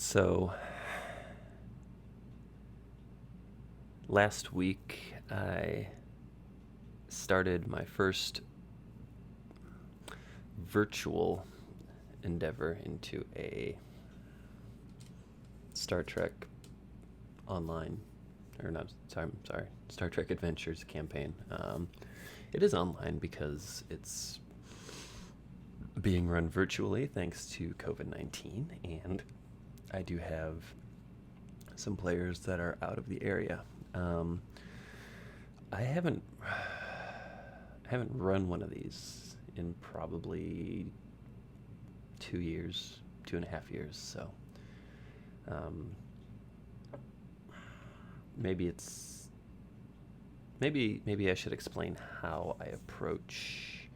So, last week I started my first virtual endeavor into a Star Trek online, or not, sorry, Star Trek Adventures campaign. It is online because it's being run virtually thanks to COVID-19, and I do have some players that are out of the area. I haven't run one of these in probably 2 years, 2.5 years. So um, maybe I should explain how I approach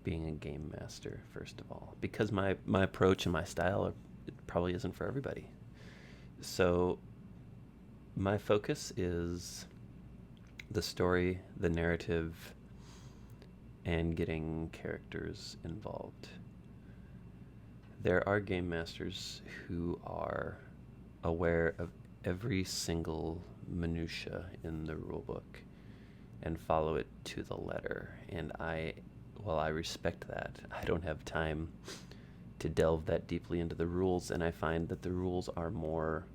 being a game master first of all, because my approach and my style it probably isn't for everybody. So my focus is the story, the narrative, and getting characters involved. There are game masters who are aware of every single minutia in the rulebook and follow it to the letter. And while I respect that, I don't have time to delve that deeply into the rules, and I find that the rules are more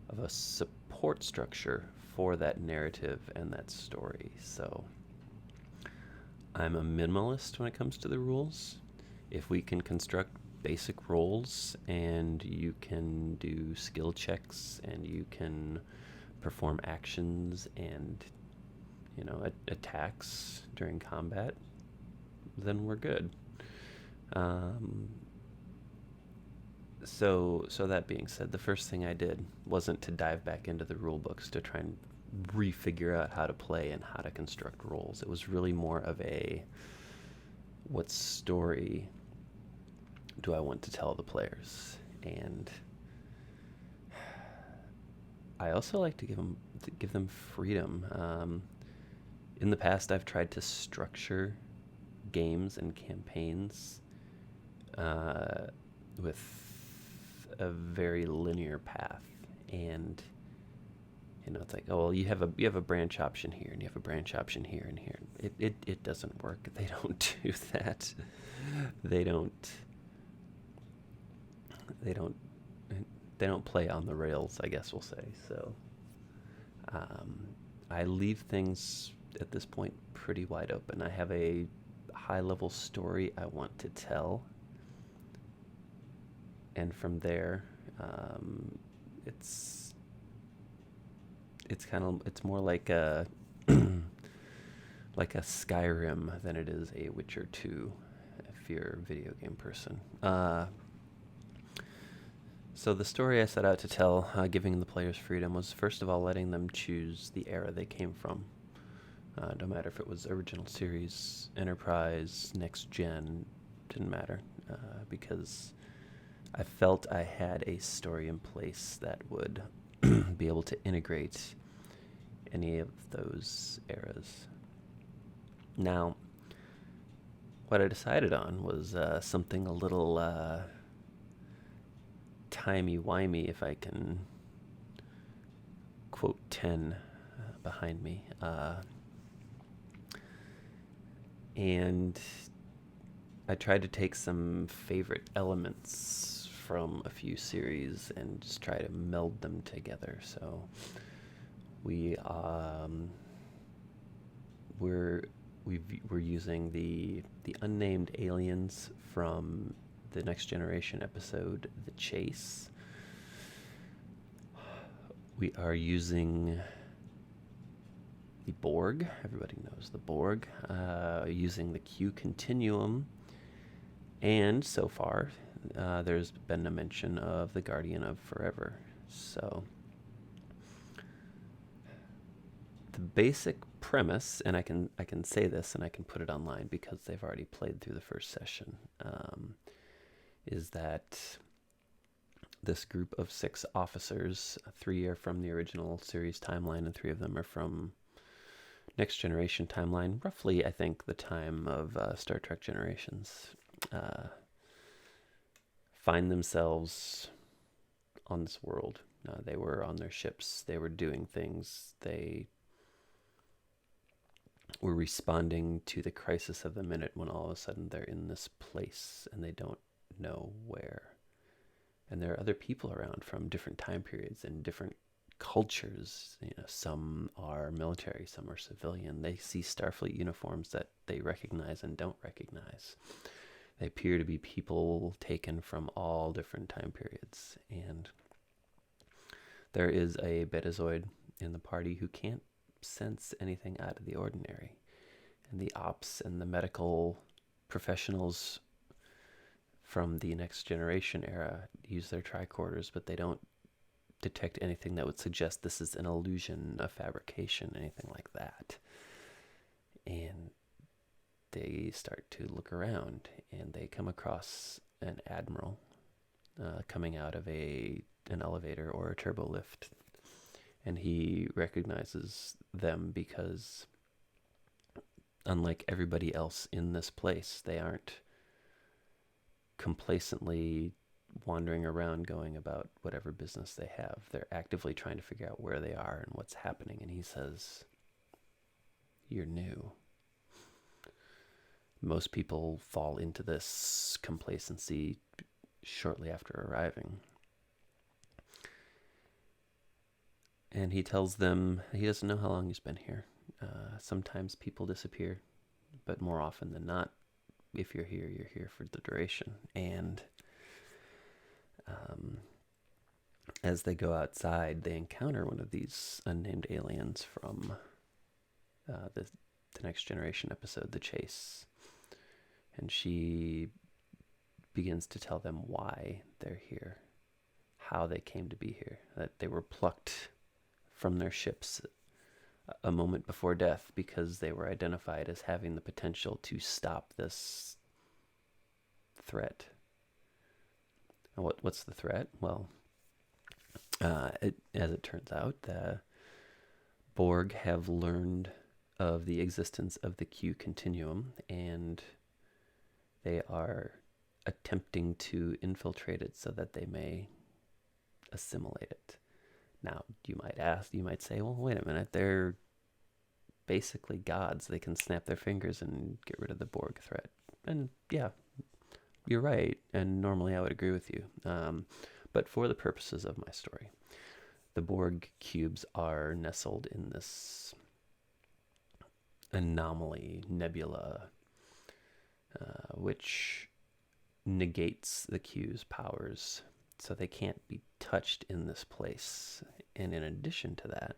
of a support structure for that narrative and that story. So I'm a minimalist when it comes to the rules. If we can construct basic roles and you can do skill checks and you can perform actions and attacks during combat, then we're good. So that being said, the first thing I did wasn't to dive back into the rule books to try and refigure out how to play and how to construct roles. It was really more of a, what story do I want to tell the players? And I also like to give them freedom. In the past, I've tried to structure games and campaigns with a very linear path, and it's like, oh well, you have a branch option here, and you have a branch option here and here. It doesn't work. They don't do that. They don't play on the rails, I guess we'll say. So I leave things at this point pretty wide open. I have a high level story I want to tell, and from there it's more like a like a Skyrim than it is a Witcher 2, if you're a video game person. So the story I set out to tell, giving the players freedom, was first of all letting them choose the era they came from. No matter if it was original series, Enterprise, Next Gen, didn't matter, because I felt I had a story in place that would be able to integrate any of those eras. Now, what I decided on was something a little timey-wimey, if I can quote 10 behind me. And I tried to take some favorite elements from a few series and just try to meld them together. So we're using the unnamed aliens from the Next Generation episode, The Chase. We are using the Borg. Everybody knows the Borg. Using the Q Continuum. And so far, there's been a mention of the Guardian of Forever. So the basic premise, and I can say this and I can put it online because they've already played through the first session, is that this group of 6 officers, 3 are from the original series timeline and 3 of them are from Next Generation timeline, roughly I think the time of Star Trek Generations, find themselves on this world. They were on their ships. They were doing things. They were responding to the crisis of the minute when all of a sudden they're in this place and they don't know where. And there are other people around from different time periods and different cultures. Some are military, some are civilian. They see Starfleet uniforms that they recognize and don't recognize. They appear to be people taken from all different time periods. And there is a Betazoid in the party who can't sense anything out of the ordinary. And the ops and the medical professionals from the Next Generation era use their tricorders, but they don't detect anything that would suggest this is an illusion, a fabrication, anything like that. And they start to look around, and they come across an admiral coming out of an elevator or a turbo lift. And he recognizes them because, unlike everybody else in this place, they aren't complacently wandering around going about whatever business they have. They're actively trying to figure out where they are and what's happening. And he says, "You're new." Most people fall into this complacency shortly after arriving. And he tells them he doesn't know how long he's been here. Sometimes people disappear, but more often than not, if you're here for the duration. And as they go outside, they encounter one of these unnamed aliens from the Next Generation episode, The Chase. And she begins to tell them why they're here, how they came to be here, that they were plucked from their ships a moment before death because they were identified as having the potential to stop this threat. And what's the threat? Well, as it turns out, the Borg have learned of the existence of the Q Continuum, and they are attempting to infiltrate it so that they may assimilate it. Now, you might say, well, wait a minute, they're basically gods. They can snap their fingers and get rid of the Borg threat. And yeah, you're right, and normally I would agree with you. But for the purposes of my story, the Borg cubes are nestled in this anomaly, nebula, which negates the Q's powers, so they can't be touched in this place. And in addition to that,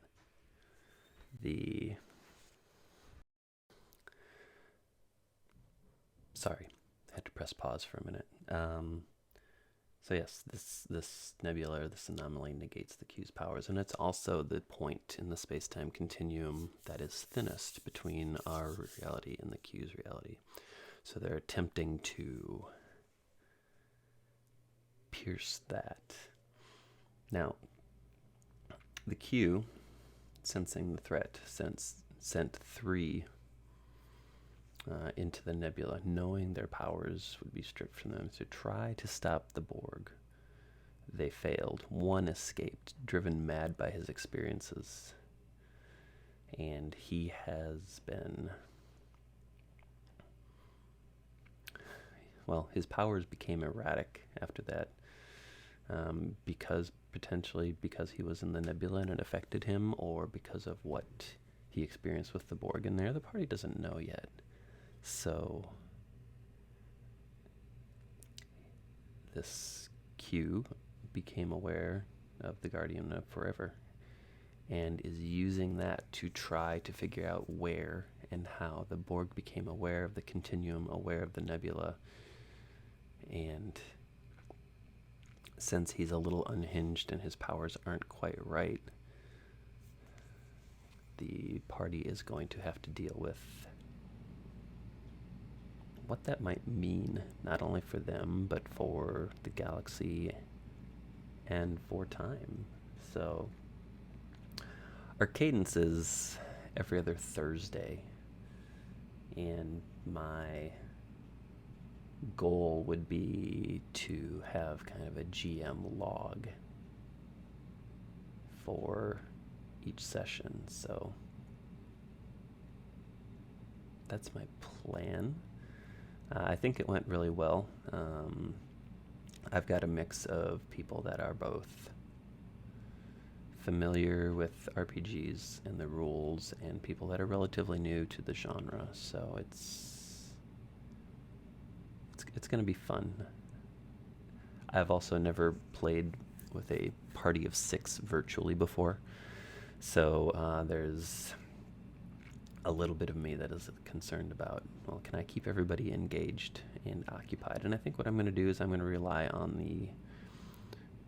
sorry, I had to press pause for a minute. So yes, this nebula, or this anomaly, negates the Q's powers, and it's also the point in the space-time continuum that is thinnest between our reality and the Q's reality. So they're attempting to pierce that. Now, the Q, sensing the threat, sent 3 into the nebula, knowing their powers would be stripped from them, to try to stop the Borg. They failed. 1 escaped, driven mad by his experiences. And he has been... Well, his powers became erratic after that, potentially because he was in the nebula and it affected him, or because of what he experienced with the Borg in there. The party doesn't know yet. So this Q became aware of the Guardian of Forever and is using that to try to figure out where and how the Borg became aware of the continuum, aware of the nebula. And since he's a little unhinged and his powers aren't quite right, the party is going to have to deal with what that might mean, not only for them, but for the galaxy and for time. So our cadence is every other Thursday, and my goal would be to have kind of a GM log for each session. So that's my plan. I think it went really well. I've got a mix of people that are both familiar with RPGs and the rules, and people that are relatively new to the genre. So it's going to be fun. I've also never played with a party of 6 virtually before, so there's a little bit of me that is concerned about, well, can I keep everybody engaged and occupied? And I think what I'm going to do is I'm going to rely on the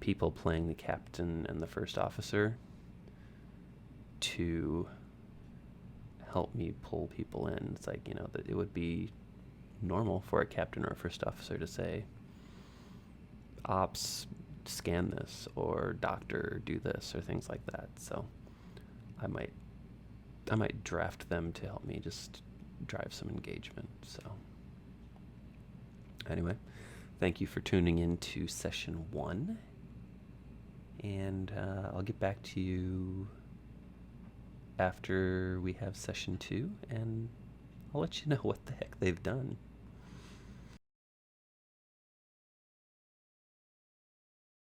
people playing the captain and the first officer to help me pull people in. It's like, that it would be normal for a captain or a first officer to say, ops, scan this, or doctor, do this, or things like that. So I might draft them to help me just drive some engagement. So anyway, thank you for tuning in to session 1, and I'll get back to you after we have session 2, and I'll let you know what the heck they've done.